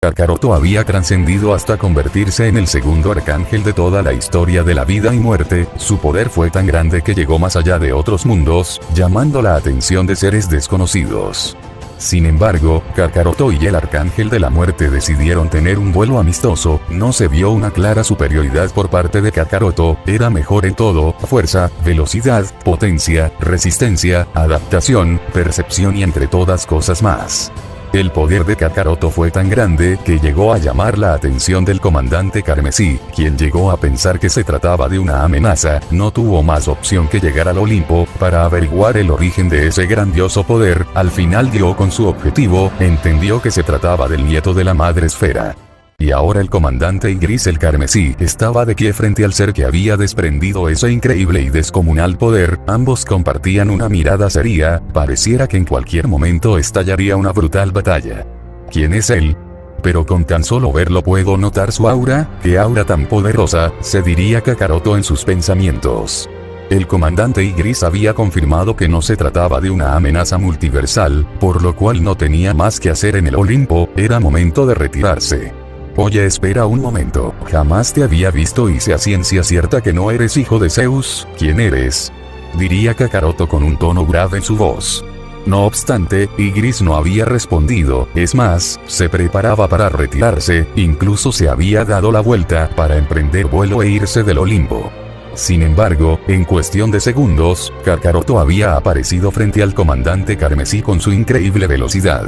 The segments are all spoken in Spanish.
Kakaroto había trascendido hasta convertirse en el segundo arcángel de toda la historia de la vida y muerte. Su poder fue tan grande que llegó más allá de otros mundos, llamando la atención de seres desconocidos. Sin embargo, Kakaroto y el arcángel de la muerte decidieron tener un duelo amistoso. No se vio una clara superioridad por parte de Kakaroto, era mejor en todo: fuerza, velocidad, potencia, resistencia, adaptación, percepción y entre todas cosas más. El poder de Kakaroto fue tan grande que llegó a llamar la atención del comandante Carmesí, quien llegó a pensar que se trataba de una amenaza. No tuvo más opción que llegar al Olimpo para averiguar el origen de ese grandioso poder. Al final dio con su objetivo, entendió que se trataba del nieto de la Madre Esfera. Y ahora el comandante Ygritte el Carmesí estaba de pie frente al ser que había desprendido ese increíble y descomunal poder. Ambos compartían una mirada seria, pareciera que en cualquier momento estallaría una brutal batalla. ¿Quién es él? Pero con tan solo verlo puedo notar su aura. ¿Qué aura tan poderosa?, se diría Kakaroto en sus pensamientos. El comandante Ygritte había confirmado que no se trataba de una amenaza multiversal, por lo cual no tenía más que hacer en el Olimpo. Era momento de retirarse. Oye, espera un momento, jamás te había visto y sé a ciencia cierta que no eres hijo de Zeus. ¿Quién eres?, diría Kakaroto con un tono grave en su voz. No obstante, Ygritte no había respondido, es más, se preparaba para retirarse, incluso se había dado la vuelta para emprender vuelo e irse del Olimpo. Sin embargo, en cuestión de segundos, Kakaroto había aparecido frente al comandante Carmesí con su increíble velocidad.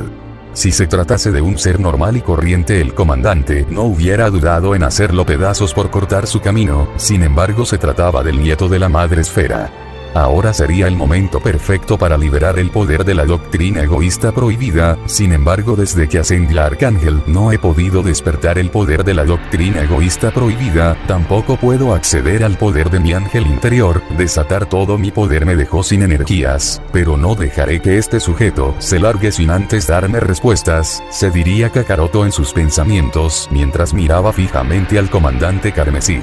Si se tratase de un ser normal y corriente, el comandante no hubiera dudado en hacerlo pedazos por cortar su camino. Sin embargo, se trataba del nieto de la Madre Esfera. Ahora sería el momento perfecto para liberar el poder de la doctrina egoísta prohibida. Sin embargo, desde que ascendí a Arcángel no he podido despertar el poder de la doctrina egoísta prohibida. Tampoco puedo acceder al poder de mi ángel interior. Desatar todo mi poder me dejó sin energías. Pero no dejaré que este sujeto se largue sin antes darme respuestas, se diría Kakaroto en sus pensamientos mientras miraba fijamente al comandante Carmesí.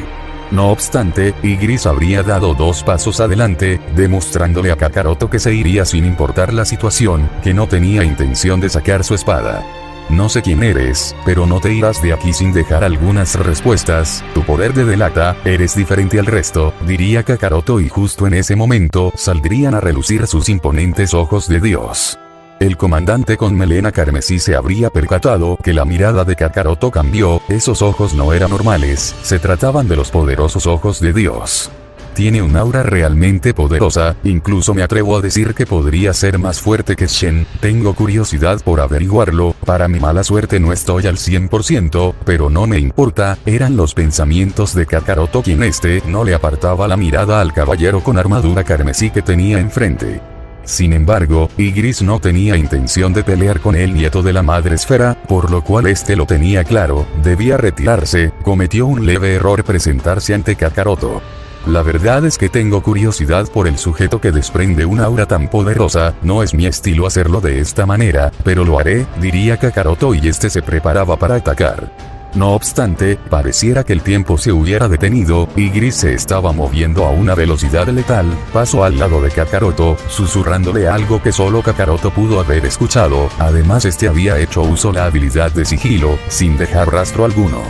No obstante, Ygritte habría dado 2 pasos adelante, demostrándole a Kakaroto que se iría sin importar la situación, que no tenía intención de sacar su espada. No sé quién eres, pero no te irás de aquí sin dejar algunas respuestas. Tu poder te delata, eres diferente al resto, diría Kakaroto, y justo en ese momento saldrían a relucir sus imponentes ojos de Dios. El comandante con melena carmesí se habría percatado que la mirada de Kakaroto cambió. Esos ojos no eran normales, se trataban de los poderosos ojos de Dios. Tiene un aura realmente poderosa, incluso me atrevo a decir que podría ser más fuerte que Shen. Tengo curiosidad por averiguarlo. Para mi mala suerte no estoy al 100%, pero no me importa. Eran los pensamientos de Kakaroto quien no le apartaba la mirada al caballero con armadura carmesí que tenía enfrente. Sin embargo, Ygritte no tenía intención de pelear con el nieto de la Madre Esfera, por lo cual lo tenía claro, debía retirarse. Cometió un leve error presentarse ante Kakaroto. La verdad es que tengo curiosidad por el sujeto que desprende una aura tan poderosa. No es mi estilo hacerlo de esta manera, pero lo haré, diría Kakaroto, y se preparaba para atacar. No obstante, pareciera que el tiempo se hubiera detenido. Ygritte se estaba moviendo a una velocidad letal. Pasó al lado de Kakaroto, susurrándole algo que solo Kakaroto pudo haber escuchado. Además, había hecho uso de la habilidad de sigilo, sin dejar rastro alguno.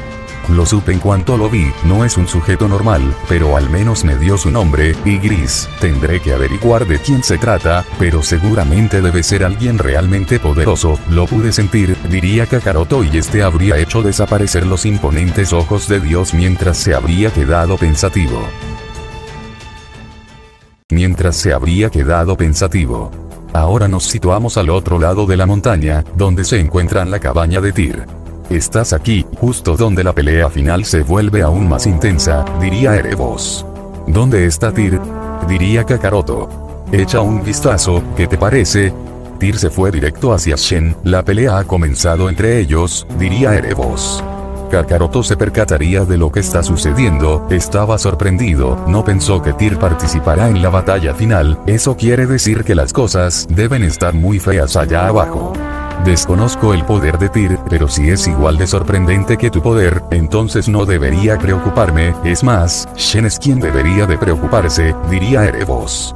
Lo supe en cuanto lo vi. No es un sujeto normal, pero al menos me dio su nombre, Ygritte. Tendré que averiguar de quién se trata, pero seguramente debe ser alguien realmente poderoso. Lo pude sentir, diría Kakaroto, y habría hecho desaparecer los imponentes ojos de Dios mientras se habría quedado pensativo. Ahora nos situamos al otro lado de la montaña, donde se encuentra la cabaña de Tyr. Estás aquí, justo donde la pelea final se vuelve aún más intensa, diría Erebos. ¿Dónde está Tyr?, diría Kakaroto. Echa un vistazo, ¿qué te parece? Tyr se fue directo hacia Shen. La pelea ha comenzado entre ellos, diría Erebos. Kakaroto se percataría de lo que está sucediendo. Estaba sorprendido, no pensó que Tyr participará en la batalla final. Eso quiere decir que las cosas deben estar muy feas allá abajo. Desconozco el poder de Tyr, pero si es igual de sorprendente que tu poder, entonces no debería preocuparme, es más, Shen es quien debería de preocuparse, diría Erebos.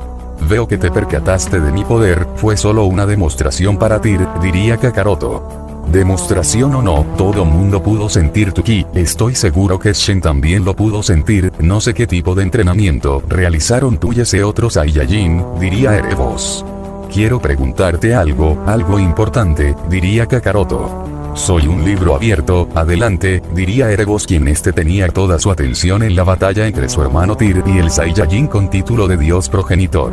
Veo que te percataste de mi poder, fue solo una demostración para Tyr, diría Kakaroto. Demostración o no, todo mundo pudo sentir tu ki, estoy seguro que Shen también lo pudo sentir, no sé qué tipo de entrenamiento realizaron tú y ese otro Saiyajin, diría Erebos. Quiero preguntarte algo importante, diría Kakaroto. Soy un libro abierto, adelante, diría Erebos quien tenía toda su atención en la batalla entre su hermano Tyr y el Saiyajin con título de Dios progenitor.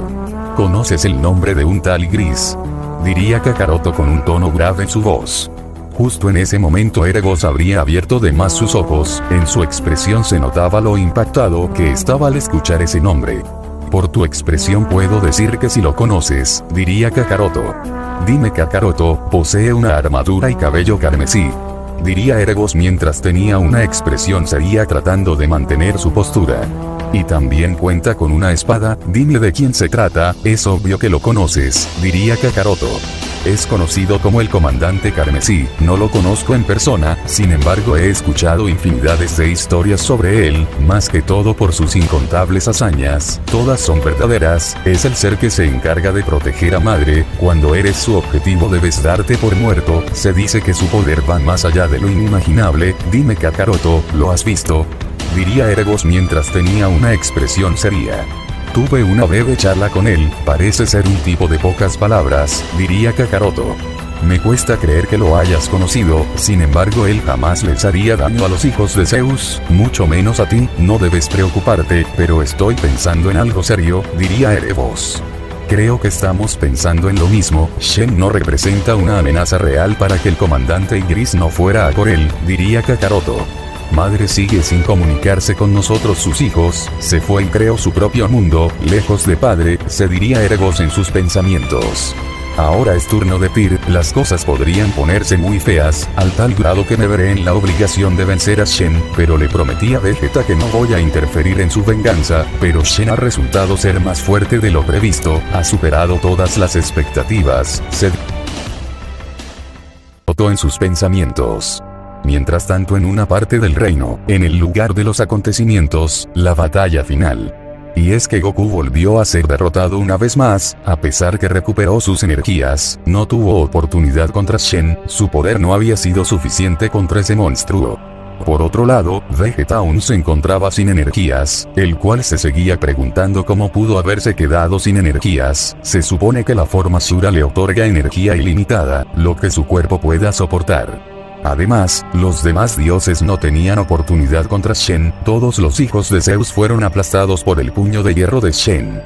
¿Conoces el nombre de un tal Gris? Diría Kakaroto con un tono grave en su voz. Justo en ese momento Erebos habría abierto de más sus ojos, en su expresión se notaba lo impactado que estaba al escuchar ese nombre. Por tu expresión puedo decir que si lo conoces, diría Kakaroto. Dime Kakaroto, posee una armadura y cabello carmesí. Diría Erebos mientras tenía una expresión seria tratando de mantener su postura. Y también cuenta con una espada, dime de quién se trata, es obvio que lo conoces, diría Kakaroto. Es conocido como el Comandante Carmesí, no lo conozco en persona, sin embargo he escuchado infinidades de historias sobre él, más que todo por sus incontables hazañas, todas son verdaderas, es el ser que se encarga de proteger a Madre, cuando eres su objetivo debes darte por muerto, se dice que su poder va más allá de lo inimaginable, dime Kakaroto, ¿lo has visto? Diría Erebos mientras tenía una expresión seria. Tuve una breve charla con él, parece ser un tipo de pocas palabras, diría Kakaroto. Me cuesta creer que lo hayas conocido, sin embargo él jamás les haría daño a los hijos de Zeus, mucho menos a ti, no debes preocuparte, pero estoy pensando en algo serio, diría Erebos. Creo que estamos pensando en lo mismo, Shen no representa una amenaza real para que el comandante Gris no fuera a por él, diría Kakaroto. Madre sigue sin comunicarse con nosotros sus hijos, se fue y creó su propio mundo, lejos de padre, se diría Erebos en sus pensamientos. Ahora es turno de Tyr, las cosas podrían ponerse muy feas, al tal grado que me veré en la obligación de vencer a Shen, pero le prometí a Vegeta que no voy a interferir en su venganza, pero Shen ha resultado ser más fuerte de lo previsto, ha superado todas las expectativas, se notó en sus pensamientos. Mientras tanto en una parte del reino, en el lugar de los acontecimientos, la batalla final. Y es que Goku volvió a ser derrotado una vez más, a pesar que recuperó sus energías, no tuvo oportunidad contra Shen, su poder no había sido suficiente contra ese monstruo. Por otro lado, Vegeta aún se encontraba sin energías, el cual se seguía preguntando cómo pudo haberse quedado sin energías, se supone que la forma Shura le otorga energía ilimitada, lo que su cuerpo pueda soportar. Además, los demás dioses no tenían oportunidad contra Shen, todos los hijos de Zeus fueron aplastados por el puño de hierro de Shen.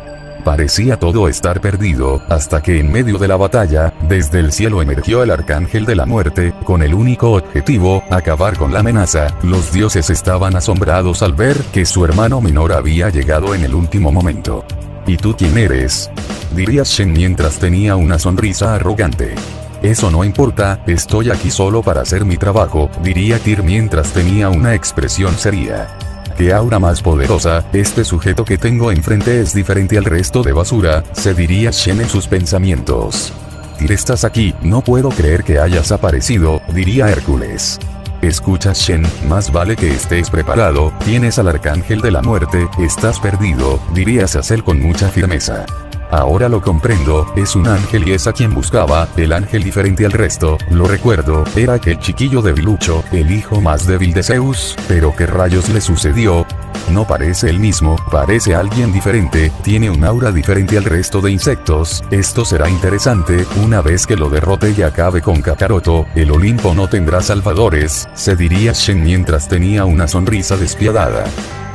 Parecía todo estar perdido, hasta que en medio de la batalla, desde el cielo emergió el Arcángel de la Muerte, con el único objetivo, acabar con la amenaza. Los dioses estaban asombrados al ver que su hermano menor había llegado en el último momento. ¿Y tú quién eres? Diría Shen mientras tenía una sonrisa arrogante. Eso no importa, estoy aquí solo para hacer mi trabajo, diría Tyr mientras tenía una expresión seria. ¡Qué aura más poderosa! Este sujeto que tengo enfrente es diferente al resto de basura, se diría Shen en sus pensamientos. Tyr, estás aquí, no puedo creer que hayas aparecido, diría Hércules. Escucha Shen, más vale que estés preparado, tienes al Arcángel de la Muerte, estás perdido, diría Azazel con mucha firmeza. Ahora lo comprendo, es un ángel y es a quien buscaba, el ángel diferente al resto, lo recuerdo, era aquel chiquillo debilucho, el hijo más débil de Zeus, pero ¿qué rayos le sucedió? No parece el mismo, parece alguien diferente, tiene un aura diferente al resto de insectos, esto será interesante, una vez que lo derrote y acabe con Kakaroto, el Olimpo no tendrá salvadores, se diría Shen mientras tenía una sonrisa despiadada.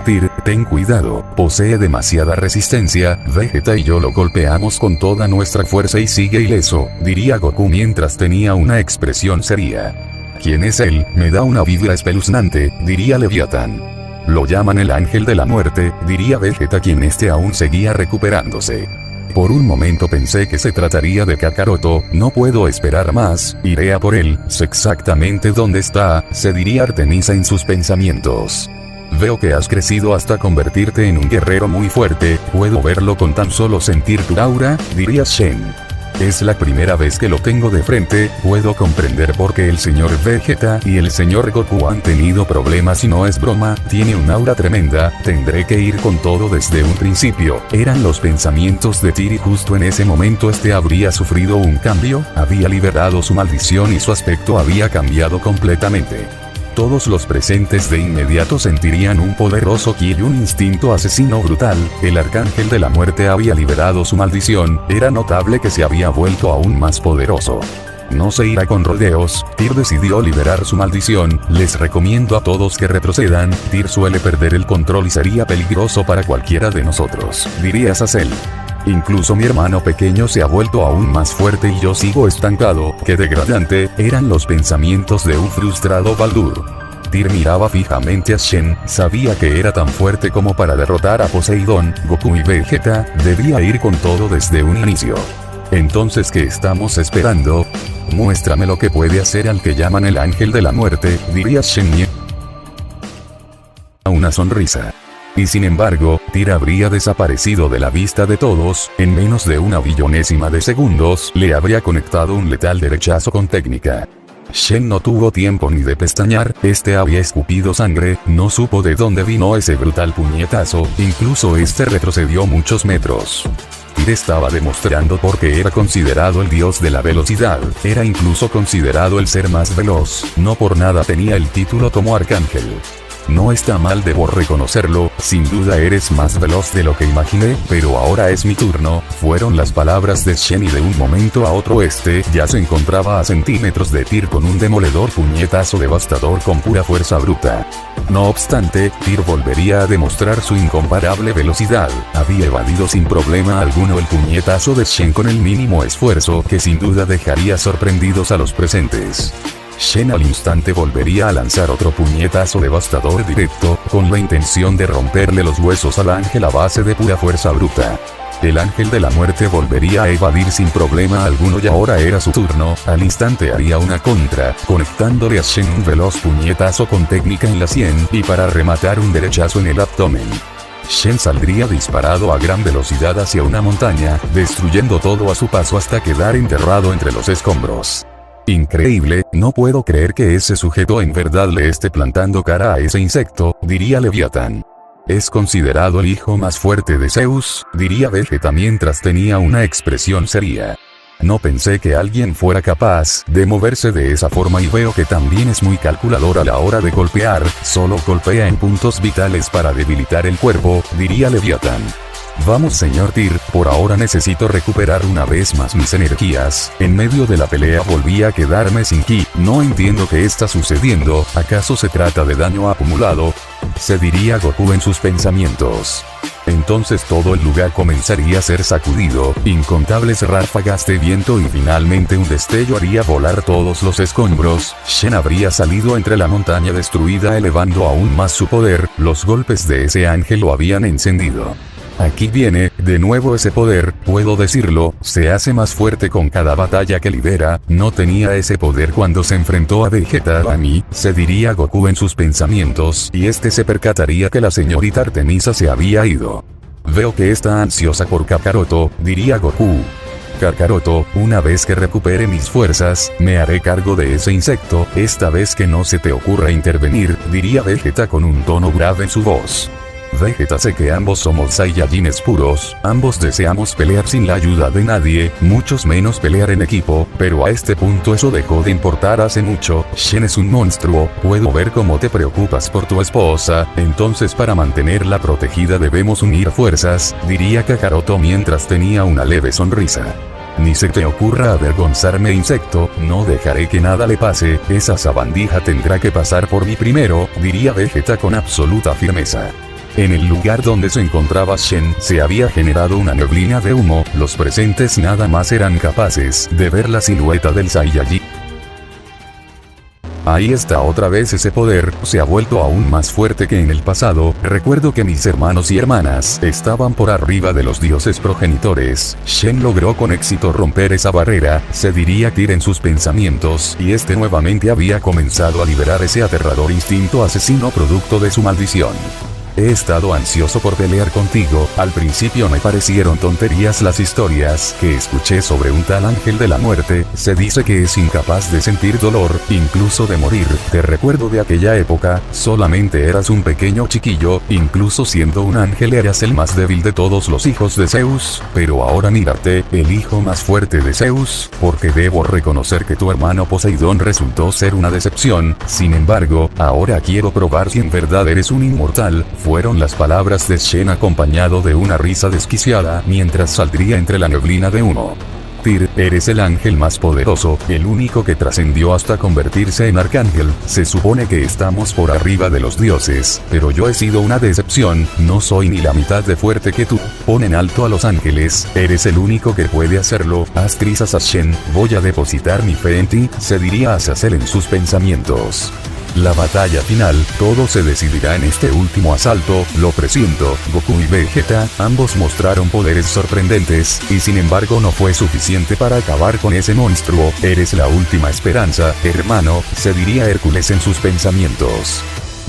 Tyr, ten cuidado, posee demasiada resistencia, Vegeta y yo lo golpeamos con toda nuestra fuerza y sigue ileso, diría Goku mientras tenía una expresión seria. ¿Quién es él? Me da una vibra espeluznante, diría Leviatán. Lo llaman el Ángel de la Muerte, diría Vegeta quien aún seguía recuperándose. Por un momento pensé que se trataría de Kakaroto, no puedo esperar más, iré a por él, sé exactamente dónde está, se diría Artemisa en sus pensamientos. Veo que has crecido hasta convertirte en un guerrero muy fuerte, ¿puedo verlo con tan solo sentir tu aura? Diría Shen. Es la primera vez que lo tengo de frente, puedo comprender por qué el señor Vegeta y el señor Goku han tenido problemas y no es broma, tiene un aura tremenda, tendré que ir con todo desde un principio. Eran los pensamientos de Tear y justo en ese momento este habría sufrido un cambio, había liberado su maldición y su aspecto había cambiado completamente. Todos los presentes de inmediato sentirían un poderoso ki y un instinto asesino brutal, el arcángel de la muerte había liberado su maldición, era notable que se había vuelto aún más poderoso. No se irá con rodeos, Tear decidió liberar su maldición, les recomiendo a todos que retrocedan, Tear suele perder el control y sería peligroso para cualquiera de nosotros, diría Sacel. Incluso mi hermano pequeño se ha vuelto aún más fuerte y yo sigo estancado, qué degradante, eran los pensamientos de un frustrado Baldur. Tear miraba fijamente a Shen, sabía que era tan fuerte como para derrotar a Poseidón, Goku y Vegeta, debía ir con todo desde un inicio. Entonces, ¿qué estamos esperando? Muéstrame lo que puede hacer al que llaman el ángel de la muerte, diría Shen. Una sonrisa. Y sin embargo, Tear habría desaparecido de la vista de todos, en menos de una billonésima de segundos, le habría conectado un letal derechazo con técnica. Shen no tuvo tiempo ni de pestañear, este había escupido sangre, no supo de dónde vino ese brutal puñetazo, incluso este retrocedió muchos metros. Tear estaba demostrando por qué era considerado el dios de la velocidad, era incluso considerado el ser más veloz, no por nada tenía el título como arcángel. No está mal, debo reconocerlo, sin duda eres más veloz de lo que imaginé, pero ahora es mi turno, fueron las palabras de Shen y de un momento a otro este ya se encontraba a centímetros de Tear con un demoledor puñetazo devastador con pura fuerza bruta. No obstante, Tear volvería a demostrar su incomparable velocidad, había evadido sin problema alguno el puñetazo de Shen con el mínimo esfuerzo que sin duda dejaría sorprendidos a los presentes. Shen al instante volvería a lanzar otro puñetazo devastador directo, con la intención de romperle los huesos al ángel a base de pura fuerza bruta. El ángel de la muerte volvería a evadir sin problema alguno y ahora era su turno, al instante haría una contra, conectándole a Shen un veloz puñetazo con técnica en la sien y para rematar un derechazo en el abdomen. Shen saldría disparado a gran velocidad hacia una montaña, destruyendo todo a su paso hasta quedar enterrado entre los escombros. Increíble, no puedo creer que ese sujeto en verdad le esté plantando cara a ese insecto, diría Leviatán. Es considerado el hijo más fuerte de Zeus, diría Vegeta mientras tenía una expresión seria. No pensé que alguien fuera capaz de moverse de esa forma y veo que también es muy calculador a la hora de golpear, solo golpea en puntos vitales para debilitar el cuerpo, diría Leviatán. Vamos señor Tear, por ahora necesito recuperar una vez más mis energías, en medio de la pelea volví a quedarme sin ki, no entiendo qué está sucediendo, ¿acaso se trata de daño acumulado? Se diría Goku en sus pensamientos. Entonces todo el lugar comenzaría a ser sacudido, incontables ráfagas de viento y finalmente un destello haría volar todos los escombros, Shen habría salido entre la montaña destruida elevando aún más su poder, los golpes de ese ángel lo habían encendido. Aquí viene, de nuevo ese poder, puedo decirlo, se hace más fuerte con cada batalla que libera, no tenía ese poder cuando se enfrentó a Vegeta a mí, se diría Goku en sus pensamientos, y este se percataría que la señorita Artemisa se había ido. Veo que está ansiosa por Kakaroto, diría Goku. Kakaroto, una vez que recupere mis fuerzas, me haré cargo de ese insecto, esta vez que no se te ocurra intervenir, diría Vegeta con un tono grave en su voz. Vegeta, sé que ambos somos Saiyajines puros, ambos deseamos pelear sin la ayuda de nadie, muchos menos pelear en equipo, pero a este punto eso dejó de importar hace mucho, Shen es un monstruo, puedo ver cómo te preocupas por tu esposa, entonces para mantenerla protegida debemos unir fuerzas, diría Kakaroto mientras tenía una leve sonrisa. Ni se te ocurra avergonzarme insecto, no dejaré que nada le pase, esa sabandija tendrá que pasar por mí primero, diría Vegeta con absoluta firmeza. En el lugar donde se encontraba Shen, se había generado una neblina de humo, los presentes nada más eran capaces de ver la silueta del Saiyajin. Ahí está otra vez ese poder, se ha vuelto aún más fuerte que en el pasado, recuerdo que mis hermanos y hermanas estaban por arriba de los dioses progenitores, Shen logró con éxito romper esa barrera, se diría Tear en sus pensamientos, y este nuevamente había comenzado a liberar ese aterrador instinto asesino producto de su maldición. he estado ansioso por pelear contigo. Al principio me parecieron tonterías las historias que escuché sobre un tal ángel de la muerte. Se dice que es incapaz de sentir dolor, incluso de morir. Te recuerdo de aquella época, solamente eras un pequeño chiquillo, incluso siendo un ángel eras el más débil de todos los hijos de Zeus, pero ahora mírate, el hijo más fuerte de Zeus, porque debo reconocer que tu hermano Poseidón resultó ser una decepción. Sin embargo, ahora quiero probar si en verdad eres un inmortal, fueron las palabras de Shen acompañado de una risa desquiciada mientras saldría entre la neblina de humo. Tyr, eres el ángel más poderoso, el único que trascendió hasta convertirse en arcángel. Se supone que estamos por arriba de los dioses, pero yo he sido una decepción, no soy ni la mitad de fuerte que tú. Pon en alto a los ángeles, eres el único que puede hacerlo. Haz trizas a Shen, voy a depositar mi fe en ti, se diría Azazel en sus pensamientos. La batalla final, todo se decidirá en este último asalto, lo presiento. Goku y Vegeta, ambos mostraron poderes sorprendentes, y sin embargo no fue suficiente para acabar con ese monstruo. Eres la última esperanza, hermano, se diría Hércules en sus pensamientos.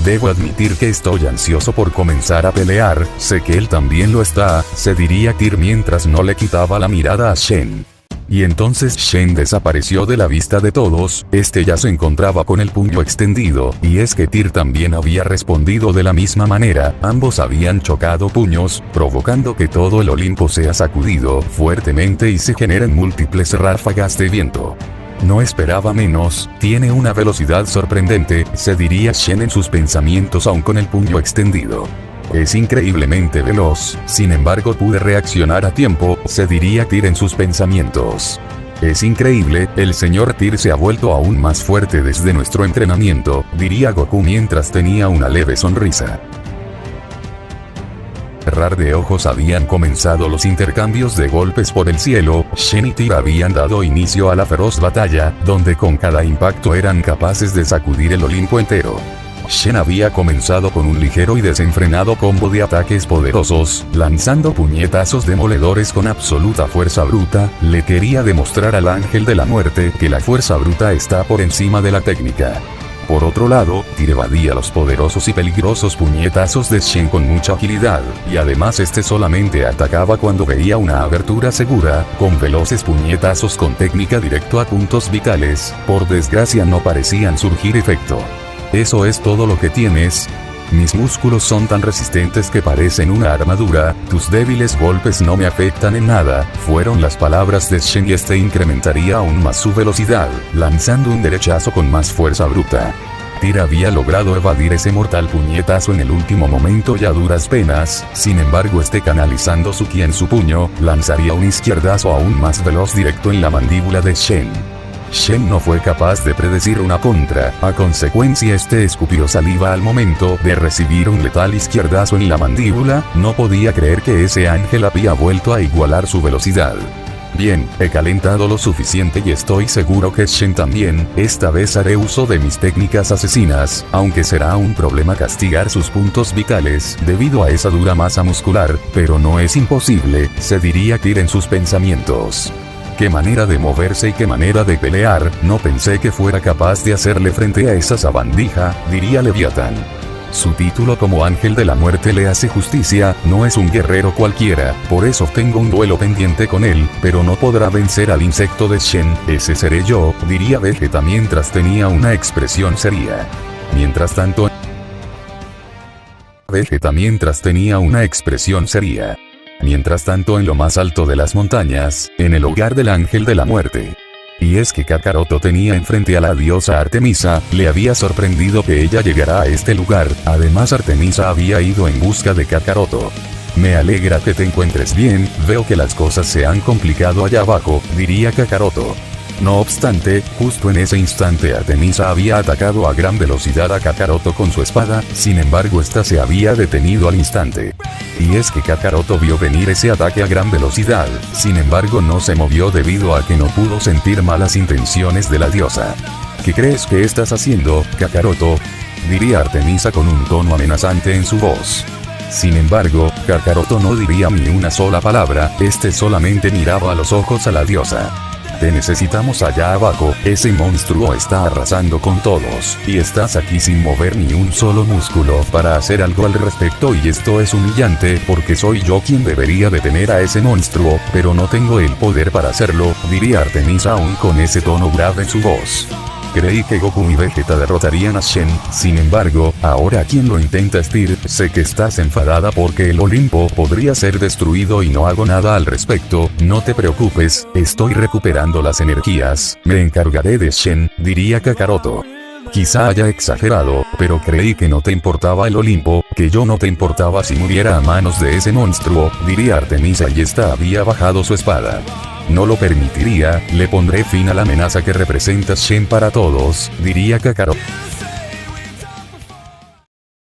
Debo admitir que estoy ansioso por comenzar a pelear, sé que él también lo está, se diría Tyr mientras no le quitaba la mirada a Shen. Y entonces Shen desapareció de la vista de todos, este ya se encontraba con el puño extendido, y es que Tyr también había respondido de la misma manera, ambos habían chocado puños, provocando que todo el Olimpo sea sacudido fuertemente y se generen múltiples ráfagas de viento. No esperaba menos, tiene una velocidad sorprendente, se diría Shen en sus pensamientos aún con el puño extendido. Es increíblemente veloz, sin embargo pude reaccionar a tiempo, se diría Tyr en sus pensamientos. Es increíble, el señor Tyr se ha vuelto aún más fuerte desde nuestro entrenamiento, diría Goku mientras tenía una leve sonrisa. Cerrar de ojos habían comenzado los intercambios de golpes por el cielo, Shen y Tyr habían dado inicio a la feroz batalla, donde con cada impacto eran capaces de sacudir el Olimpo entero. Shen había comenzado con un ligero y desenfrenado combo de ataques poderosos, lanzando puñetazos demoledores con absoluta fuerza bruta, le quería demostrar al ángel de la muerte que la fuerza bruta está por encima de la técnica. Por otro lado, Tyr evadía los poderosos y peligrosos puñetazos de Shen con mucha agilidad, y además este solamente atacaba cuando veía una abertura segura, con veloces puñetazos con técnica directo a puntos vitales, por desgracia no parecían surgir efecto. ¿Eso es todo lo que tienes? Mis músculos son tan resistentes que parecen una armadura, tus débiles golpes no me afectan en nada, fueron las palabras de Shen y este incrementaría aún más su velocidad, lanzando un derechazo con más fuerza bruta. Tyr había logrado evadir ese mortal puñetazo en el último momento y a duras penas, sin embargo canalizando su ki en su puño, lanzaría un izquierdazo aún más veloz directo en la mandíbula de Shen. Shen no fue capaz de predecir una contra, a consecuencia escupió saliva al momento de recibir un letal izquierdazo en la mandíbula, no podía creer que ese ángel había vuelto a igualar su velocidad. Bien, he calentado lo suficiente y estoy seguro que Shen también, esta vez haré uso de mis técnicas asesinas, aunque será un problema castigar sus puntos vitales, debido a esa dura masa muscular, pero no es imposible, se diría Tyr en sus pensamientos. Qué manera de moverse y qué manera de pelear, no pensé que fuera capaz de hacerle frente a esa sabandija, diría Leviatán. Su título como ángel de la muerte le hace justicia, no es un guerrero cualquiera, por eso tengo un duelo pendiente con él, pero no podrá vencer al insecto de Shen, ese seré yo, diría Vegeta mientras tenía una expresión seria. Mientras tanto, en lo más alto de las montañas, en el hogar del ángel de la muerte. Y es que Kakaroto tenía enfrente a la diosa Artemisa, le había sorprendido que ella llegara a este lugar, además Artemisa había ido en busca de Kakaroto. Me alegra que te encuentres bien, veo que las cosas se han complicado allá abajo, diría Kakaroto. No obstante, justo en ese instante Artemisa había atacado a gran velocidad a Kakaroto con su espada, sin embargo esta se había detenido al instante. Y es que Kakaroto vio venir ese ataque a gran velocidad, sin embargo no se movió debido a que no pudo sentir malas intenciones de la diosa. ¿Qué crees que estás haciendo, Kakaroto?, diría Artemisa con un tono amenazante en su voz. Sin embargo, Kakaroto no diría ni una sola palabra, solamente miraba a los ojos a la diosa. Te necesitamos allá abajo, ese monstruo está arrasando con todos, y estás aquí sin mover ni un solo músculo para hacer algo al respecto y esto es humillante porque soy yo quien debería detener a ese monstruo, pero no tengo el poder para hacerlo, diría Artemisa aún con ese tono grave en su voz. Creí que Goku y Vegeta derrotarían a Shen, sin embargo, ahora quien lo intenta Spear, sé que estás enfadada porque el Olimpo podría ser destruido y no hago nada al respecto, no te preocupes, estoy recuperando las energías, me encargaré de Shen, diría Kakaroto. Quizá haya exagerado, pero creí que no te importaba el Olimpo, que yo no te importaba si muriera a manos de ese monstruo, diría Artemisa y esta había bajado su espada. No lo permitiría, le pondré fin a la amenaza que representa Shen para todos, diría Kakaroto.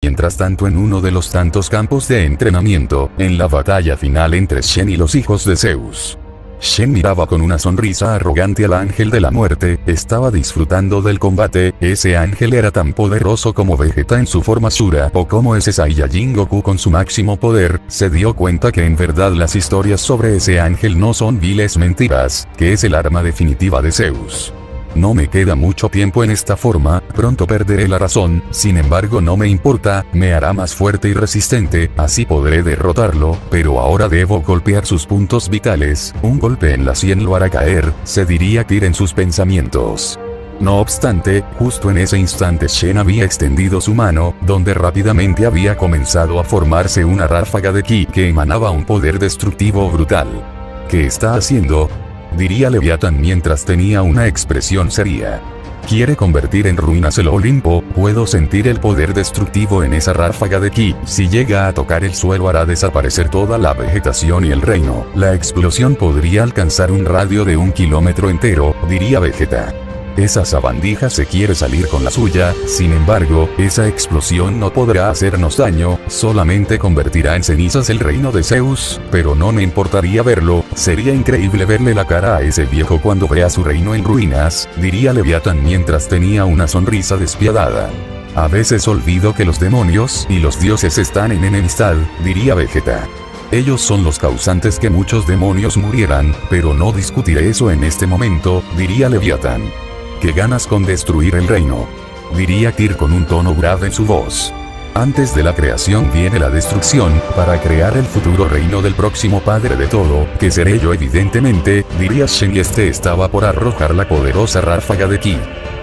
Mientras tanto en uno de los tantos campos de entrenamiento, en la batalla final entre Shen y los hijos de Zeus. Shen miraba con una sonrisa arrogante al ángel de la muerte, estaba disfrutando del combate, ese ángel era tan poderoso como Vegeta en su forma Shura o como ese Saiyajin Goku con su máximo poder, se dio cuenta que en verdad las historias sobre ese ángel no son viles mentiras, que es el arma definitiva de Zeus. No me queda mucho tiempo en esta forma, pronto perderé la razón, sin embargo no me importa, me hará más fuerte y resistente, así podré derrotarlo, pero ahora debo golpear sus puntos vitales, un golpe en la sien lo hará caer, se diría Tyr en sus pensamientos. No obstante, justo en ese instante Shen había extendido su mano, donde rápidamente había comenzado a formarse una ráfaga de ki que emanaba un poder destructivo brutal. ¿Qué está haciendo?, diría Leviatán mientras tenía una expresión seria. Quiere convertir en ruinas el Olimpo, puedo sentir el poder destructivo en esa ráfaga de ki, si llega a tocar el suelo hará desaparecer toda la vegetación y el reino, la explosión podría alcanzar un radio de 1 kilómetro entero, diría Vegeta. Esa sabandija se quiere salir con la suya, sin embargo, esa explosión no podrá hacernos daño, solamente convertirá en cenizas el reino de Zeus, pero no me importaría verlo, sería increíble verle la cara a ese viejo cuando vea su reino en ruinas, diría Leviatán mientras tenía una sonrisa despiadada. A veces olvido que los demonios y los dioses están en enemistad, diría Vegeta. Ellos son los causantes que muchos demonios murieran, pero no discutiré eso en este momento, diría Leviatán. ¿Qué ganas con destruir el reino?, diría Tyr con un tono grave en su voz. Antes de la creación viene la destrucción, para crear el futuro reino del próximo padre de todo, que seré yo evidentemente, diría Shen y este estaba por arrojar la poderosa ráfaga de ki.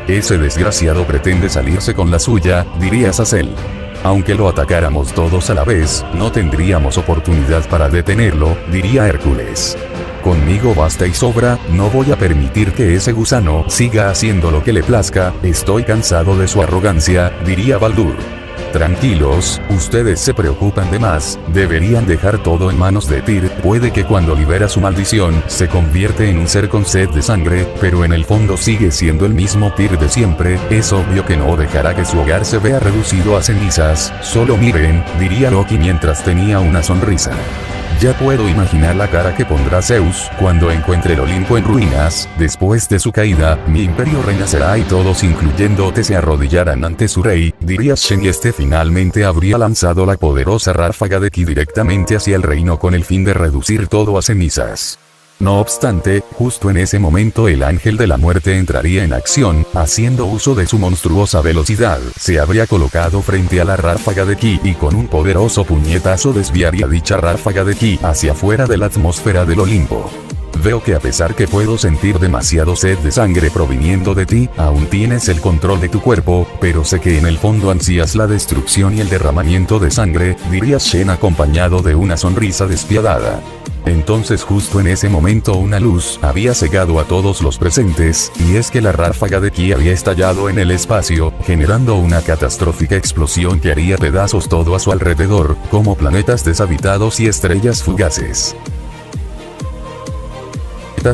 Ese desgraciado pretende salirse con la suya, diría Azazel. Aunque lo atacáramos todos a la vez, no tendríamos oportunidad para detenerlo, diría Hércules. Conmigo basta y sobra, no voy a permitir que ese gusano siga haciendo lo que le plazca, estoy cansado de su arrogancia, diría Baldur. Tranquilos, ustedes se preocupan de más, deberían dejar todo en manos de Tyr, puede que cuando libera su maldición, se convierte en un ser con sed de sangre, pero en el fondo sigue siendo el mismo Tyr de siempre, es obvio que no dejará que su hogar se vea reducido a cenizas, solo miren, diría Loki mientras tenía una sonrisa. Ya puedo imaginar la cara que pondrá Zeus cuando encuentre el Olimpo en ruinas, después de su caída, mi imperio renacerá y todos incluyéndote se arrodillarán ante su rey, diría Shen y este finalmente habría lanzado la poderosa ráfaga de ki directamente hacia el reino con el fin de reducir todo a cenizas. No obstante, justo en ese momento el ángel de la muerte entraría en acción, haciendo uso de su monstruosa velocidad, se habría colocado frente a la ráfaga de ki y con un poderoso puñetazo desviaría dicha ráfaga de ki hacia afuera de la atmósfera del Olimpo. Veo que a pesar que puedo sentir demasiado sed de sangre proviniendo de ti, aún tienes el control de tu cuerpo, pero sé que en el fondo ansías la destrucción y el derramamiento de sangre, diría Shen acompañado de una sonrisa despiadada. Entonces justo en ese momento una luz había cegado a todos los presentes, y es que la ráfaga de ki había estallado en el espacio, generando una catastrófica explosión que haría pedazos todo a su alrededor, como planetas deshabitados y estrellas fugaces.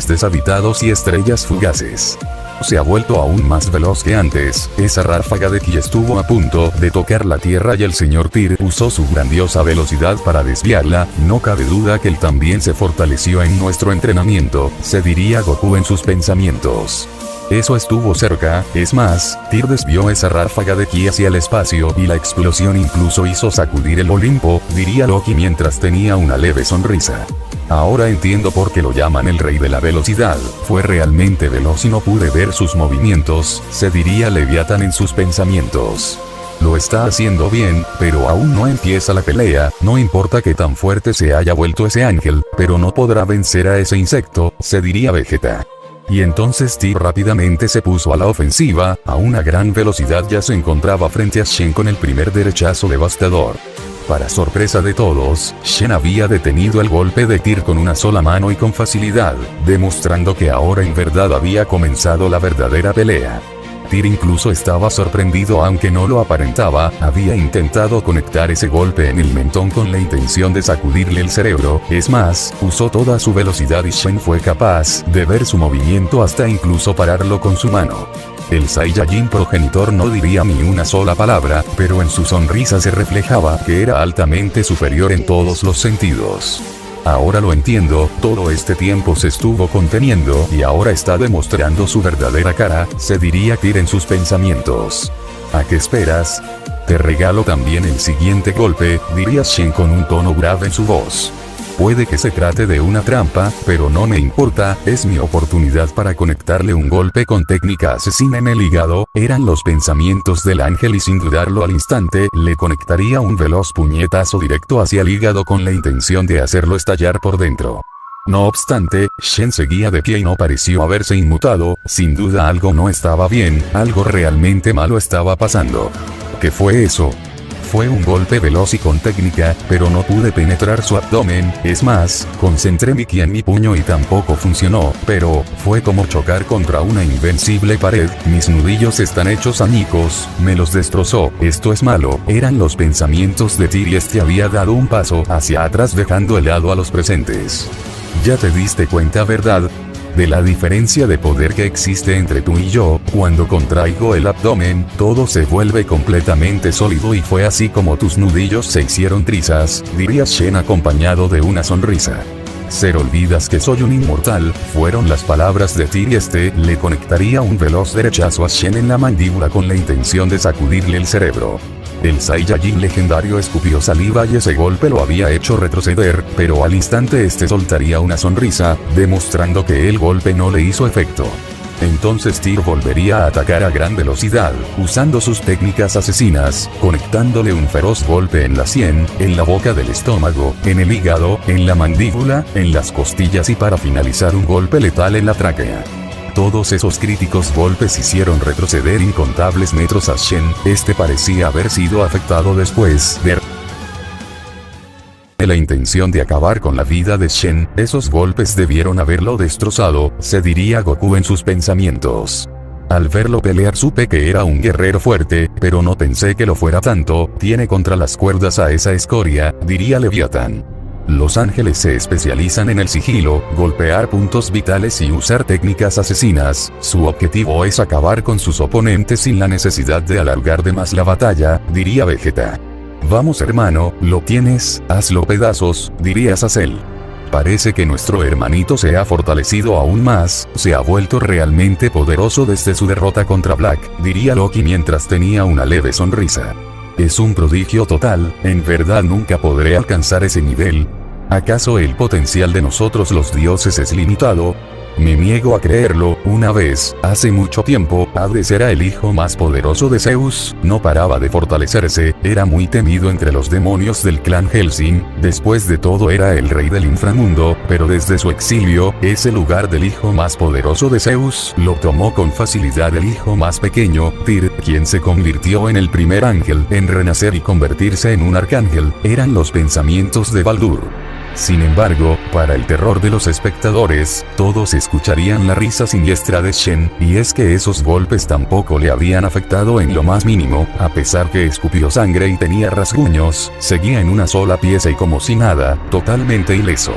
Deshabitados y estrellas fugaces. Se ha vuelto aún más veloz que antes, esa ráfaga de ki estuvo a punto de tocar la tierra y el señor Tyr usó su grandiosa velocidad para desviarla, no cabe duda que él también se fortaleció en nuestro entrenamiento, se diría Goku en sus pensamientos. Eso estuvo cerca, es más, Tyr desvió esa ráfaga de ki hacia el espacio y la explosión incluso hizo sacudir el Olimpo, diría Loki mientras tenía una leve sonrisa. Ahora entiendo por qué lo llaman el rey de la velocidad. Fue realmente veloz y no pude ver sus movimientos, se diría Leviatán en sus pensamientos. Lo está haciendo bien, pero aún no empieza la pelea, no importa que tan fuerte se haya vuelto ese ángel, pero no podrá vencer a ese insecto, se diría Vegeta. Y entonces Tyr rápidamente se puso a la ofensiva, a una gran velocidad ya se encontraba frente a Shen con el primer derechazo devastador. Para sorpresa de todos, Shen había detenido el golpe de Tyr con una sola mano y con facilidad, demostrando que ahora en verdad había comenzado la verdadera pelea. Tyr incluso estaba sorprendido aunque no lo aparentaba, había intentado conectar ese golpe en el mentón con la intención de sacudirle el cerebro, es más, usó toda su velocidad y Shen fue capaz de ver su movimiento hasta incluso pararlo con su mano. El Saiyajin progenitor no diría ni una sola palabra, pero en su sonrisa se reflejaba que era altamente superior en todos los sentidos. Ahora lo entiendo, todo este tiempo se estuvo conteniendo y ahora está demostrando su verdadera cara, se diría Tyr en sus pensamientos. ¿A qué esperas? Te regalo también el siguiente golpe, diría Shen con un tono grave en su voz. Puede que se trate de una trampa, pero no me importa, es mi oportunidad para conectarle un golpe con técnica asesina en el hígado, eran los pensamientos del ángel y sin dudarlo al instante, le conectaría un veloz puñetazo directo hacia el hígado con la intención de hacerlo estallar por dentro. No obstante, Shen seguía de pie y no pareció haberse inmutado, sin duda algo no estaba bien, algo realmente malo estaba pasando. ¿Qué fue eso? Fue un golpe veloz y con técnica, pero no pude penetrar su abdomen, es más, concentré mi ki en mi puño y tampoco funcionó, pero, fue como chocar contra una invencible pared, mis nudillos están hechos añicos, me los destrozó, esto es malo, eran los pensamientos de Tyr y este había dado un paso hacia atrás dejando helado a los presentes. Ya te diste cuenta, ¿verdad? De la diferencia de poder que existe entre tú y yo, cuando contraigo el abdomen, todo se vuelve completamente sólido y fue así como tus nudillos se hicieron trizas, diría Shen acompañado de una sonrisa. Ser olvidas que soy un inmortal, fueron las palabras de Tyr y este le conectaría un veloz derechazo a Shen en la mandíbula con la intención de sacudirle el cerebro. El Saiyajin legendario escupió saliva y ese golpe lo había hecho retroceder, pero al instante este soltaría una sonrisa, demostrando que el golpe no le hizo efecto. Entonces Tyr volvería a atacar a gran velocidad, usando sus técnicas asesinas, conectándole un feroz golpe en la sien, en la boca del estómago, en el hígado, en la mandíbula, en las costillas y para finalizar un golpe letal en la tráquea. Todos esos críticos golpes hicieron retroceder incontables metros a Shen, este parecía haber sido afectado después de la intención de acabar con la vida de Shen, esos golpes debieron haberlo destrozado, se diría Goku en sus pensamientos. Al verlo pelear supe que era un guerrero fuerte, pero no pensé que lo fuera tanto, tiene contra las cuerdas a esa escoria, diría Leviatán. Los ángeles se especializan en el sigilo, golpear puntos vitales y usar técnicas asesinas, su objetivo es acabar con sus oponentes sin la necesidad de alargar de más la batalla, diría Vegeta. Vamos hermano, lo tienes, hazlo pedazos, diría Azazel. Parece que nuestro hermanito se ha fortalecido aún más, se ha vuelto realmente poderoso desde su derrota contra Black, diría Loki mientras tenía una leve sonrisa. Es un prodigio total, en verdad nunca podré alcanzar ese nivel. ¿Acaso el potencial de nosotros los dioses es limitado? Me niego a creerlo, una vez, hace mucho tiempo, Hades era el hijo más poderoso de Zeus, no paraba de fortalecerse, era muy temido entre los demonios del clan Hellsing, después de todo era el rey del inframundo, pero desde su exilio, ese lugar del hijo más poderoso de Zeus, lo tomó con facilidad el hijo más pequeño, Tyr, quien se convirtió en el primer ángel en renacer y convertirse en un arcángel, eran los pensamientos de Baldur. Sin embargo, para el terror de los espectadores, todos escucharían la risa siniestra de Shen, y es que esos golpes tampoco le habían afectado en lo más mínimo, a pesar que escupió sangre y tenía rasguños, seguía en una sola pieza y como si nada, totalmente ileso.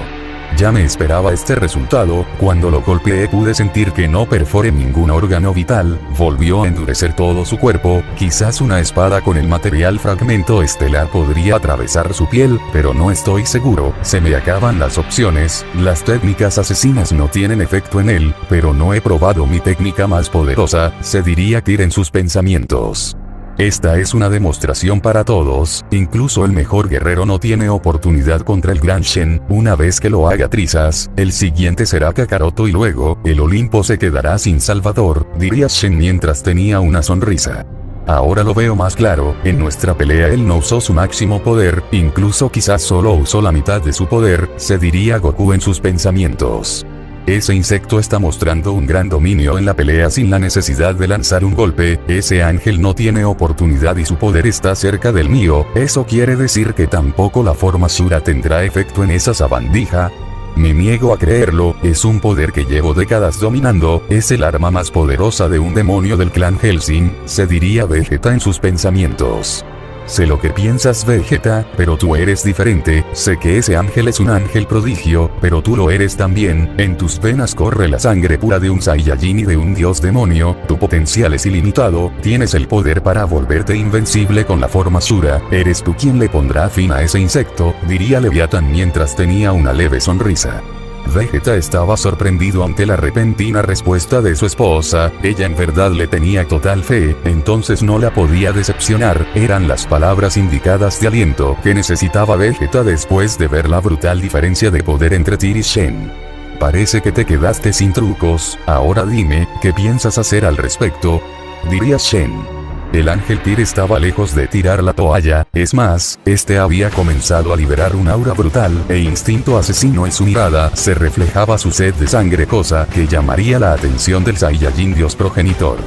Ya me esperaba este resultado, cuando lo golpeé pude sentir que no perforé ningún órgano vital, volvió a endurecer todo su cuerpo, quizás una espada con el material fragmento estelar podría atravesar su piel, pero no estoy seguro, se me acaban las opciones, las técnicas asesinas no tienen efecto en él, pero no he probado mi técnica más poderosa, se diría Tyr en sus pensamientos. Esta es una demostración para todos, incluso el mejor guerrero no tiene oportunidad contra el Gran Shen, una vez que lo haga trizas, el siguiente será Kakaroto y luego, el Olimpo se quedará sin salvador, diría Shen mientras tenía una sonrisa. Ahora lo veo más claro, en nuestra pelea él no usó su máximo poder, incluso quizás solo usó la mitad de su poder, se diría Goku en sus pensamientos. Ese insecto está mostrando un gran dominio en la pelea sin la necesidad de lanzar un golpe, ese ángel no tiene oportunidad y su poder está cerca del mío, ¿eso quiere decir que tampoco la forma Shura tendrá efecto en esa sabandija? Me niego a creerlo, es un poder que llevo décadas dominando, es el arma más poderosa de un demonio del clan Hellsing, se diría Vegeta en sus pensamientos. Sé lo que piensas Vegeta, pero tú eres diferente, sé que ese ángel es un ángel prodigio, pero tú lo eres también, en tus venas corre la sangre pura de un Saiyajin y de un dios demonio, tu potencial es ilimitado, tienes el poder para volverte invencible con la forma Shura, eres tú quien le pondrá fin a ese insecto, diría Leviathan mientras tenía una leve sonrisa. Vegeta estaba sorprendido ante la repentina respuesta de su esposa, ella en verdad le tenía total fe, entonces no la podía decepcionar, eran las palabras indicadas de aliento que necesitaba Vegeta después de ver la brutal diferencia de poder entre Tyr y Shen. Parece que te quedaste sin trucos, ahora dime, ¿qué piensas hacer al respecto? Diría Shen. El ángel Tyr estaba lejos de tirar la toalla, es más, este había comenzado a liberar un aura brutal e instinto asesino en su mirada se reflejaba su sed de sangre, cosa que llamaría la atención del Saiyajin Dios progenitor.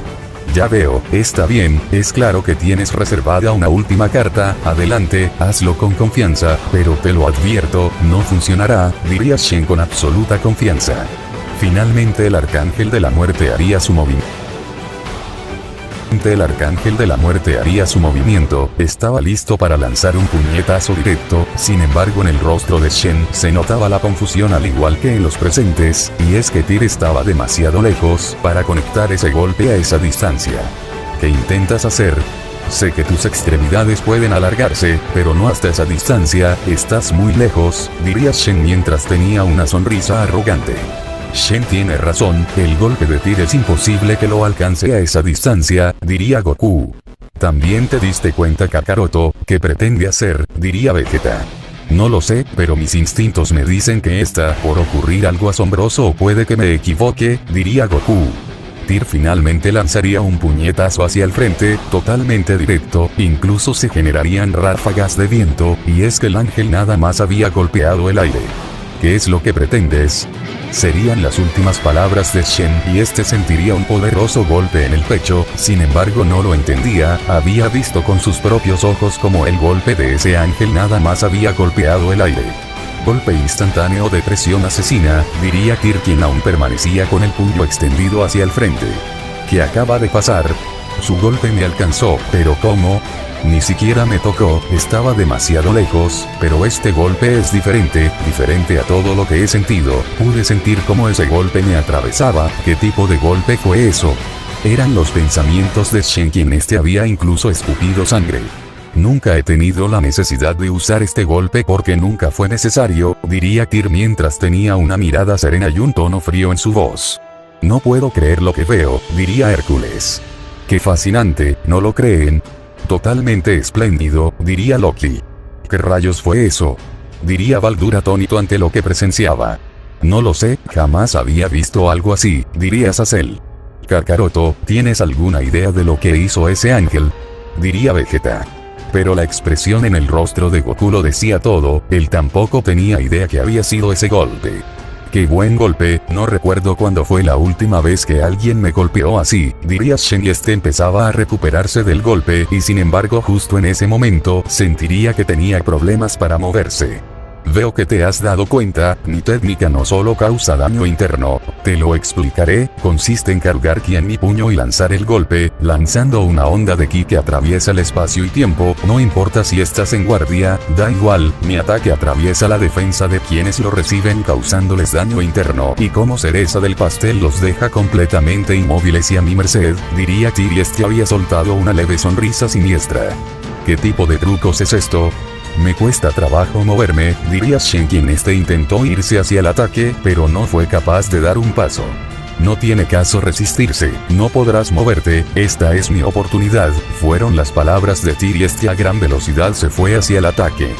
Ya veo, está bien, es claro que tienes reservada una última carta, adelante, hazlo con confianza, pero te lo advierto, no funcionará, diría Shen con absoluta confianza. Finalmente el Arcángel de la Muerte haría su movimiento. El Arcángel de la Muerte haría su movimiento, estaba listo para lanzar un puñetazo directo, sin embargo en el rostro de Shen se notaba la confusión al igual que en los presentes, y es que Tyr estaba demasiado lejos para conectar ese golpe a esa distancia. ¿Qué intentas hacer? Sé que tus extremidades pueden alargarse, pero no hasta esa distancia, estás muy lejos, diría Shen mientras tenía una sonrisa arrogante. Shen tiene razón, el golpe de Tyr es imposible que lo alcance a esa distancia, diría Goku. También te diste cuenta Kakaroto, ¿qué pretende hacer? Diría Vegeta. No lo sé, pero mis instintos me dicen que está por ocurrir algo asombroso o puede que me equivoque, diría Goku. Tyr finalmente lanzaría un puñetazo hacia el frente, totalmente directo, incluso se generarían ráfagas de viento, y es que el ángel nada más había golpeado el aire. ¿Qué es lo que pretendes? Serían las últimas palabras de Shen y este sentiría un poderoso golpe en el pecho, sin embargo no lo entendía, había visto con sus propios ojos como el golpe de ese ángel nada más había golpeado el aire. Golpe instantáneo de presión asesina, diría Tyr quien aún permanecía con el puño extendido hacia el frente. ¿Qué acaba de pasar? Su golpe me alcanzó, pero ¿cómo? Ni siquiera me tocó, estaba demasiado lejos, pero este golpe es diferente a todo lo que he sentido, pude sentir cómo ese golpe me atravesaba, ¿qué tipo de golpe fue eso? Eran los pensamientos de Shen quien este había incluso escupido sangre. Nunca he tenido la necesidad de usar este golpe porque nunca fue necesario, diría Tyr mientras tenía una mirada serena y un tono frío en su voz. No puedo creer lo que veo, diría Hércules. Qué fascinante, ¿no lo creen? Totalmente espléndido, diría Loki. ¿Qué rayos fue eso? Diría Baldur atónito ante lo que presenciaba. No lo sé, jamás había visto algo así, diría Sacel. Kakaroto, ¿tienes alguna idea de lo que hizo ese ángel? Diría Vegeta. Pero la expresión en el rostro de Goku lo decía todo, él tampoco tenía idea que había sido ese golpe. ¡Qué buen golpe! No recuerdo cuándo fue la última vez que alguien me golpeó así, diría Shen y este empezaba a recuperarse del golpe y sin embargo justo en ese momento sentiría que tenía problemas para moverse. Veo que te has dado cuenta, mi técnica no solo causa daño interno, te lo explicaré, consiste en cargar ki en mi puño y lanzar el golpe, lanzando una onda de ki que atraviesa el espacio y tiempo, no importa si estás en guardia, da igual, mi ataque atraviesa la defensa de quienes lo reciben causándoles daño interno y como cereza del pastel los deja completamente inmóviles y a mi merced, diría Tyr y este había soltado una leve sonrisa siniestra. ¿Qué tipo de trucos es esto? Me cuesta trabajo moverme, diría Shen quien este intentó irse hacia el ataque, pero no fue capaz de dar un paso. no tiene caso resistirse, no podrás moverte, esta es mi oportunidad, fueron las palabras de Tyr y este a gran velocidad se fue hacia el ataque.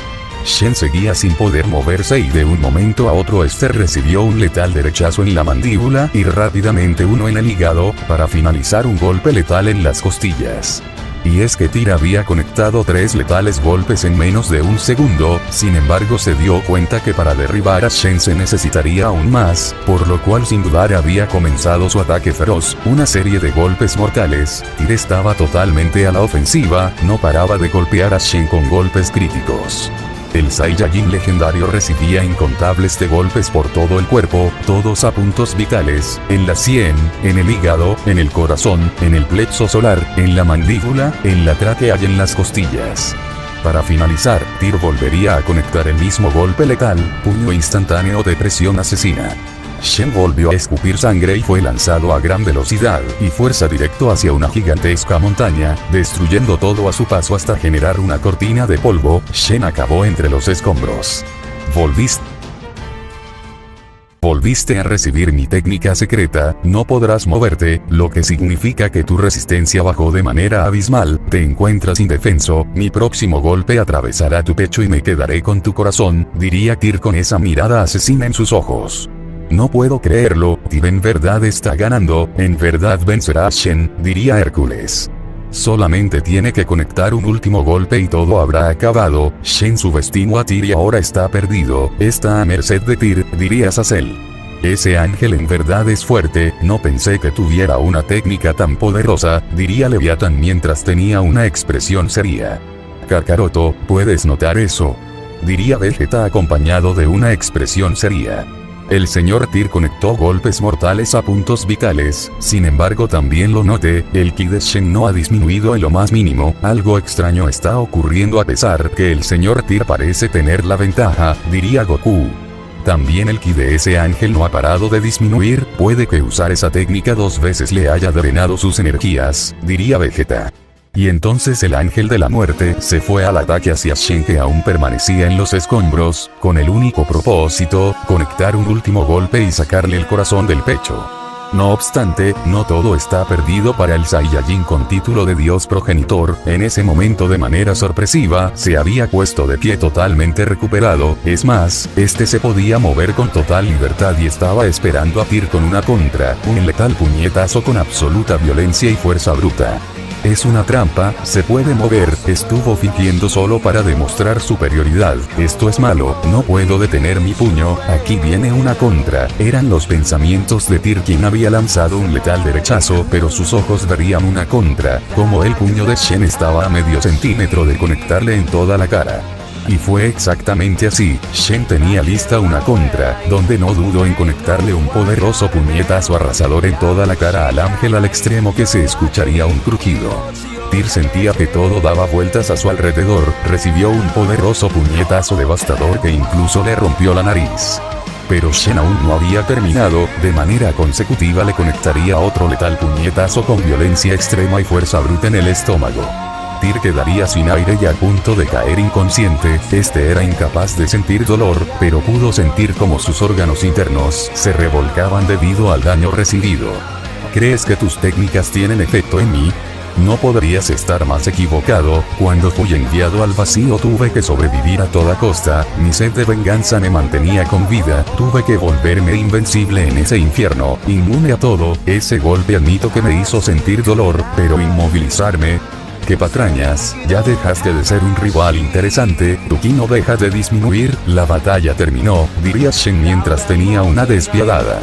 Shen seguía sin poder moverse y de un momento a otro este recibió un letal derechazo en la mandíbula y rápidamente uno en el hígado, para finalizar un golpe letal en las costillas. Y es que Tyr había conectado 3 letales golpes en menos de un segundo, sin embargo se dio cuenta que para derribar a Shen se necesitaría aún más, por lo cual sin dudar había comenzado su ataque feroz, una serie de golpes mortales. Tyr estaba totalmente a la ofensiva, no paraba de golpear a Shen con golpes críticos. El Saiyajin legendario recibía incontables de golpes por todo el cuerpo, todos a puntos vitales, en la sien, en el hígado, en el corazón, en el plexo solar, en la mandíbula, en la tráquea y en las costillas. Para finalizar, Tyr volvería a conectar el mismo golpe letal, puño instantáneo de presión asesina. Shen volvió a escupir sangre y fue lanzado a gran velocidad y fuerza directo hacia una gigantesca montaña, destruyendo todo a su paso hasta generar una cortina de polvo. Shen acabó entre los escombros. Volviste a recibir mi técnica secreta, no podrás moverte, lo que significa que tu resistencia bajó de manera abismal, te encuentras indefenso, mi próximo golpe atravesará tu pecho y me quedaré con tu corazón, diría Tyr con esa mirada asesina en sus ojos. No puedo creerlo, Tyr en verdad está ganando, en verdad vencerá a Shen, diría Hércules. Solamente tiene que conectar un último golpe y todo habrá acabado. Shen subestimó a Tyr y ahora está perdido, está a merced de Tyr, diría Sacel. Ese ángel en verdad es fuerte, no pensé que tuviera una técnica tan poderosa, diría Leviatán mientras tenía una expresión seria. Kakaroto, ¿puedes notar eso?, diría Vegeta acompañado de una expresión seria. El señor Tyr conectó golpes mortales a puntos vitales, sin embargo también lo noté, el ki de Shen no ha disminuido en lo más mínimo, algo extraño está ocurriendo a pesar que el señor Tyr parece tener la ventaja, diría Goku. También el ki de ese ángel no ha parado de disminuir, puede que usar esa técnica 2 veces le haya drenado sus energías, diría Vegeta. Y entonces el ángel de la muerte se fue al ataque hacia Shen que aún permanecía en los escombros, con el único propósito, conectar un último golpe y sacarle el corazón del pecho. No obstante, no todo está perdido para el Saiyajin con título de Dios progenitor, en ese momento de manera sorpresiva, se había puesto de pie totalmente recuperado, es más, este se podía mover con total libertad y estaba esperando a Tyr con una contra, un letal puñetazo con absoluta violencia y fuerza bruta. Es una trampa, se puede mover, estuvo fingiendo solo para demostrar superioridad, esto es malo, no puedo detener mi puño, aquí viene una contra, eran los pensamientos de Tyr quien había lanzado un letal derechazo pero sus ojos verían una contra, como el puño de Shen estaba a medio centímetro de conectarle en toda la cara. Y fue exactamente así, Shen tenía lista una contra, donde no dudó en conectarle un poderoso puñetazo arrasador en toda la cara al ángel al extremo que se escucharía un crujido. Tyr sentía que todo daba vueltas a su alrededor, recibió un poderoso puñetazo devastador que incluso le rompió la nariz. Pero Shen aún no había terminado, de manera consecutiva le conectaría otro letal puñetazo con violencia extrema y fuerza bruta en el estómago. Tyr quedaría sin aire y a punto de caer inconsciente, este era incapaz de sentir dolor, pero pudo sentir como sus órganos internos se revolcaban debido al daño recibido. ¿Crees que tus técnicas tienen efecto en mí? No podrías estar más equivocado, cuando fui enviado al vacío tuve que sobrevivir a toda costa, mi sed de venganza me mantenía con vida, tuve que volverme invencible en ese infierno, inmune a todo, ese golpe admito que me hizo sentir dolor, pero inmovilizarme... ¿Qué patrañas? Ya dejaste de ser un rival interesante, tu ki no deja de disminuir, la batalla terminó, diría Shen mientras tenía una despiadada.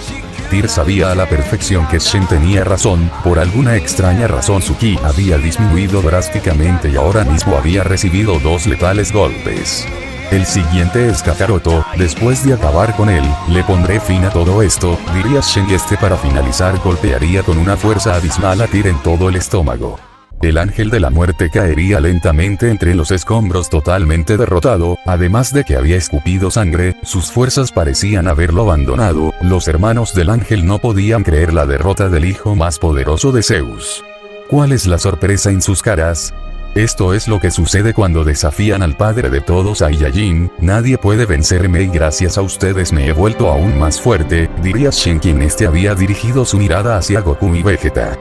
Tyr sabía a la perfección que Shen tenía razón, por alguna extraña razón su ki había disminuido drásticamente y ahora mismo había recibido 2 letales golpes. El siguiente es Kakaroto, después de acabar con él, le pondré fin a todo esto, diría Shen y este para finalizar golpearía con una fuerza abismal a Tyr en todo el estómago. El ángel de la muerte caería lentamente entre los escombros totalmente derrotado, además de que había escupido sangre, sus fuerzas parecían haberlo abandonado, los hermanos del ángel no podían creer la derrota del hijo más poderoso de Zeus. ¿Cuál es la sorpresa en sus caras? Esto es lo que sucede cuando desafían al padre de todos, a Saiyajin. Nadie puede vencerme y gracias a ustedes me he vuelto aún más fuerte, diría Shen, quien había dirigido su mirada hacia Goku y Vegeta.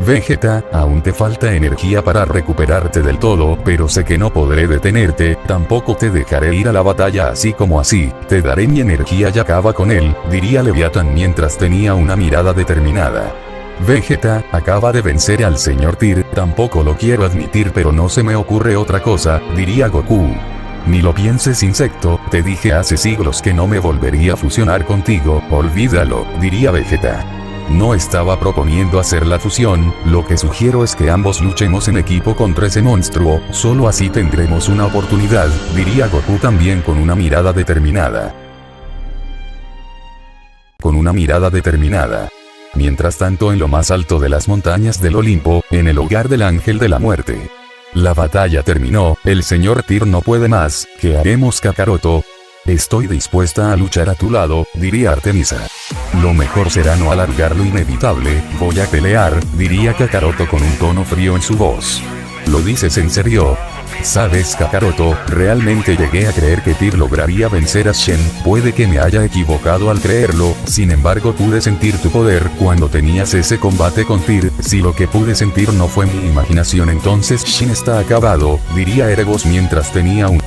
Vegeta, aún te falta energía para recuperarte del todo, pero sé que no podré detenerte, tampoco te dejaré ir a la batalla así como así, te daré mi energía y acaba con él, diría Leviathan mientras tenía una mirada determinada. Vegeta, acaba de vencer al señor Tyr, tampoco lo quiero admitir pero no se me ocurre otra cosa, diría Goku. Ni lo pienses, insecto, te dije hace siglos que no me volvería a fusionar contigo, olvídalo, diría Vegeta. No estaba proponiendo hacer la fusión, lo que sugiero es que ambos luchemos en equipo contra ese monstruo, solo así tendremos una oportunidad, diría Goku también con una mirada determinada. Mientras tanto, en lo más alto de las montañas del Olimpo, en el hogar del Ángel de la Muerte. La batalla terminó, el señor Tyr no puede más, ¿qué haremos, Kakaroto? Estoy dispuesta a luchar a tu lado, diría Artemisa. Lo mejor será no alargar lo inevitable, voy a pelear, diría Kakaroto con un tono frío en su voz. ¿Lo dices en serio? ¿Sabes, Kakaroto? Realmente llegué a creer que Tyr lograría vencer a Shen, puede que me haya equivocado al creerlo, sin embargo pude sentir tu poder cuando tenías ese combate con Tyr, si lo que pude sentir no fue mi imaginación entonces Shen está acabado, diría Erebos mientras tenía un